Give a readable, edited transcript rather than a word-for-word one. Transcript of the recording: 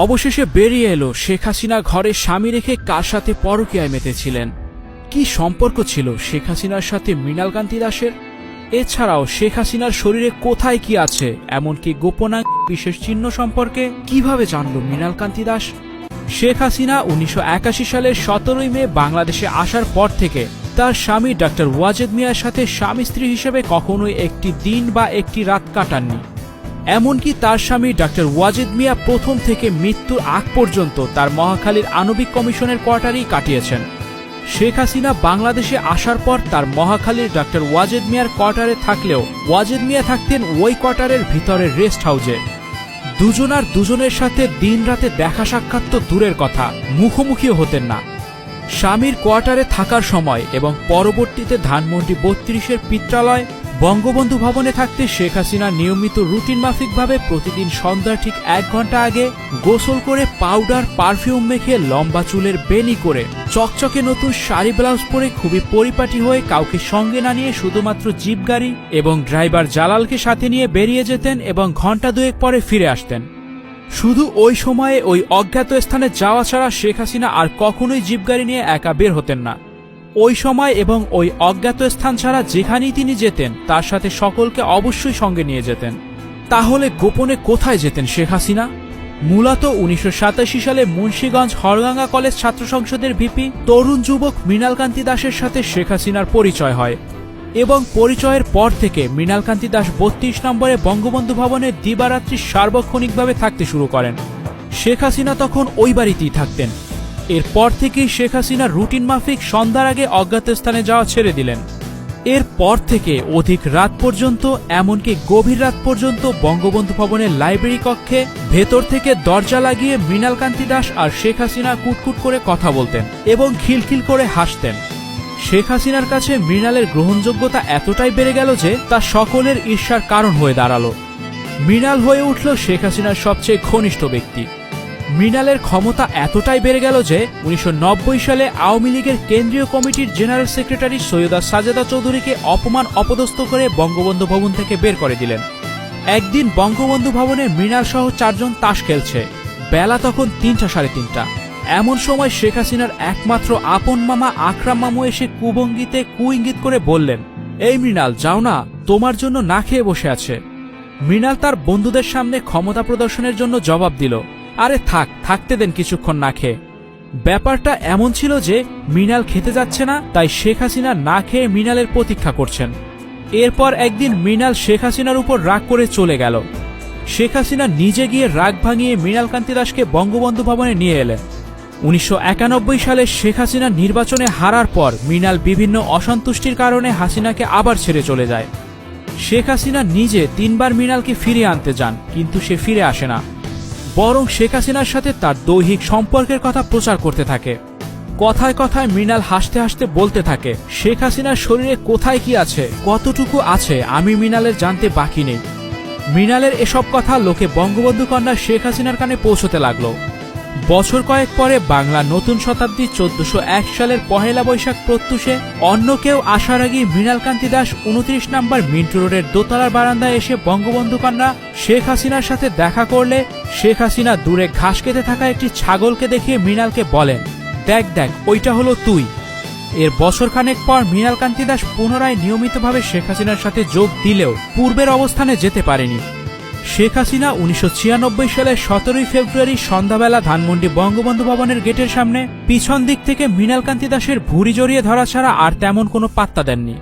অবশেষে বেরিয়ে এলো শেখ হাসিনা ঘরে স্বামী রেখে কার সাথে পরকীয়ায় মেতেছিলেন। কি সম্পর্ক ছিল শেখ হাসিনার সাথে মৃণালকান্তি দাসের? এছাড়াও শেখ হাসিনার শরীরে কোথায় কি আছে, এমনকি গোপনাঙ্গ বিশেষ চিহ্ন সম্পর্কে কিভাবে জানল মৃণালকান্তি দাস? শেখ হাসিনা 1981 সালের 17 মে বাংলাদেশে আসার পর থেকে তার স্বামী ডক্টর ওয়াজেদ মিয়ার সাথে স্বামী স্ত্রী হিসেবে কখনোই একটি দিন বা একটি রাত কাটাননি। এমনকি তার স্বামী ডক্টর ওয়াজেদ মিয়া প্রথম থেকে মৃত্যুর আগ পর্যন্ত তার মহাখালীর আণবিক কমিশনের কোয়ার্টারেই কাটিয়েছেন। শেখ হাসিনা বাংলাদেশে আসার পর তার মহাখালীর ডক্টর ওয়াজেদ মিয়ার কোয়ার্টারে থাকলেও ওয়াজেদ মিয়া থাকতেন ওই কোয়ার্টারের ভিতরের রেস্ট হাউসে। দুজনের সাথে দিন রাতে দেখা সাক্ষাৎ তো দূরের কথা, মুখোমুখিও হতেন না। স্বামীর কোয়ার্টারে থাকার সময় এবং পরবর্তীতে ধানমন্ডি 32-এর পিত্রালয় বঙ্গবন্ধু ভবনে থাকতে শেখ হাসিনা নিয়মিত রুটিন মাফিকভাবে প্রতিদিন সন্ধ্যা ঠিক 1 ঘন্টা আগে গোসল করে পাউডার পারফিউম মেখে লম্বা চুলের বেনি করে চকচকে নতুন শাড়ি ব্লাউজ পরে খুবই পরিপাটি হয়ে কাউকে সঙ্গে না নিয়ে শুধুমাত্র জিপ গাড়ি এবং ড্রাইভার জালালকে সাথে নিয়ে বেরিয়ে যেতেন এবং ঘন্টা দুয়েক পরে ফিরে আসতেন। শুধু ওই সময়ে ওই অজ্ঞাত স্থানে যাওয়া ছাড়া শেখ হাসিনা আর কখনোই জিপ গাড়ি নিয়ে একা বের হতেন না। ওই সময় এবং ওই অজ্ঞাত স্থান ছাড়া যেখানেই তিনি যেতেন তার সাথে সকলকে অবশ্যই সঙ্গে নিয়ে যেতেন। তাহলে গোপনে কোথায় যেতেন শেখ হাসিনা? মূলত 1987 সালে মুন্সিগঞ্জ হরগঙ্গা কলেজ ছাত্র সংসদের ভিপি তরুণ যুবক মৃণালকান্তি দাসের সাথে শেখ হাসিনার পরিচয় হয় এবং পরিচয়ের পর থেকে মৃণালকান্তি দাস 32 নম্বরে বঙ্গবন্ধু ভবনে দিবারাত্রি সার্বক্ষণিকভাবে থাকতে শুরু করেন। শেখ হাসিনা তখন ওই বাড়িতেই থাকতেন। এরপর থেকেই শেখ হাসিনা রুটিন মাফিক সন্ধ্যার আগে অজ্ঞাত স্থানে যাওয়া ছেড়ে দিলেন। এরপর থেকে অধিক রাত পর্যন্ত, এমনকি গভীর রাত পর্যন্ত বঙ্গবন্ধু ভবনের লাইব্রেরি কক্ষে ভেতর থেকে দরজা লাগিয়ে মৃণালকান্তি দাস আর শেখ হাসিনা কুটকুট করে কথা বলতেন এবং খিলখিল করে হাসতেন। শেখ হাসিনার কাছে মৃণালের গ্রহণযোগ্যতা এতটাই বেড়ে গেল যে তা সকলের ঈর্ষার কারণ হয়ে দাঁড়ালো। মৃণাল হয়ে উঠল শেখ হাসিনার সবচেয়ে ঘনিষ্ঠ ব্যক্তি। মৃণালের ক্ষমতা এতটাই বেড়ে গেল যে 1990 সালে আওয়ামী লীগের কেন্দ্রীয় কমিটির জেনারেল সেক্রেটারি সৈয়দা সাজেদা চৌধুরীকে অপমান অপদস্থ করে বঙ্গবন্ধু ভবন থেকে বের করে দিলেন। একদিন বঙ্গবন্ধু ভবনে মৃণাল সহ 4 জন তাস খেলছে। বেলা তখন 3টা সাড়ে 3টা। এমন সময় শেখ হাসিনার একমাত্র আপন মামা আকরাম মামু এসে কুভঙ্গিতে কুইঙ্গিত করে বললেন, এই মৃণাল যাও না, তোমার জন্য না খেয়ে বসে আছে। মৃণাল তার বন্ধুদের সামনে ক্ষমতা প্রদর্শনের জন্য জবাব দিল, আরে থাকতে দেন কিছুক্ষণ না খেয়ে। ব্যাপারটা এমন ছিল যে মৃণাল খেতে যাচ্ছে না, তাই শেখ হাসিনা না খেয়ে মৃণালের প্রতীক্ষা করছেন। এরপর একদিন মৃণাল শেখ হাসিনার উপর রাগ করে চলে গেল। শেখ হাসিনা নিজে গিয়ে রাগ ভাঙিয়ে মৃণালকান্তি দাসকে বঙ্গবন্ধু ভবনে নিয়ে এলেন। 1991 সালে শেখ হাসিনা নির্বাচনে হারার পর মৃণাল বিভিন্ন অসন্তুষ্টির কারণে হাসিনাকে আবার ছেড়ে চলে যায়। শেখ হাসিনা নিজে 3 বার মৃণালকে ফিরিয়ে আনতে যান, কিন্তু সে ফিরে আসে না, বরং শেখ হাসিনার সাথে তার দৈহিক সম্পর্কের কথা প্রচার করতে থাকে। কথায় কথায় মৃণাল হাসতে হাসতে বলতে থাকে, শেখ হাসিনার শরীরে কোথায় কি আছে, কতটুকু আছে আমি মৃণালের জানতে বাকি নেই। মৃণালের এসব কথা লোকে বঙ্গবন্ধু কন্যা শেখ হাসিনার কানে পৌঁছতে লাগলো। বছর কয়েক পরে বাংলা নতুন শতাব্দী 1401 সালের 1 বৈশাখ প্রত্যুষে অন্য কেউ আসার আগে মৃণালকান্তি দাস 29 নম্বর মিন্টু রোডের দোতলার বারান্দায় এসে বঙ্গবন্ধু কন্যা শেখ হাসিনার সাথে দেখা করলে শেখ হাসিনা দূরে ঘাস কেটে থাকা একটি ছাগলকে দেখিয়ে মৃণালকে বলেন, দেখ ওইটা হলো তুই। এর বছরখানেক পর মৃণালকান্তি দাস পুনরায় নিয়মিতভাবে শেখ হাসিনার সাথে যোগ দিলেও পূর্বের অবস্থানে যেতে পারেনি। শেখ হাসিনা 1996 সালের 17 ফেব্রুয়ারি সন্ধ্যাবেলা ধানমন্ডি বঙ্গবন্ধু ভবনের গেটের সামনে পিছন দিক থেকে মৃণালকান্তি দাসের ভুঁড়ি জড়িয়ে ধরা ছাড়া আর তেমন কোনো পাত্তা দেননি।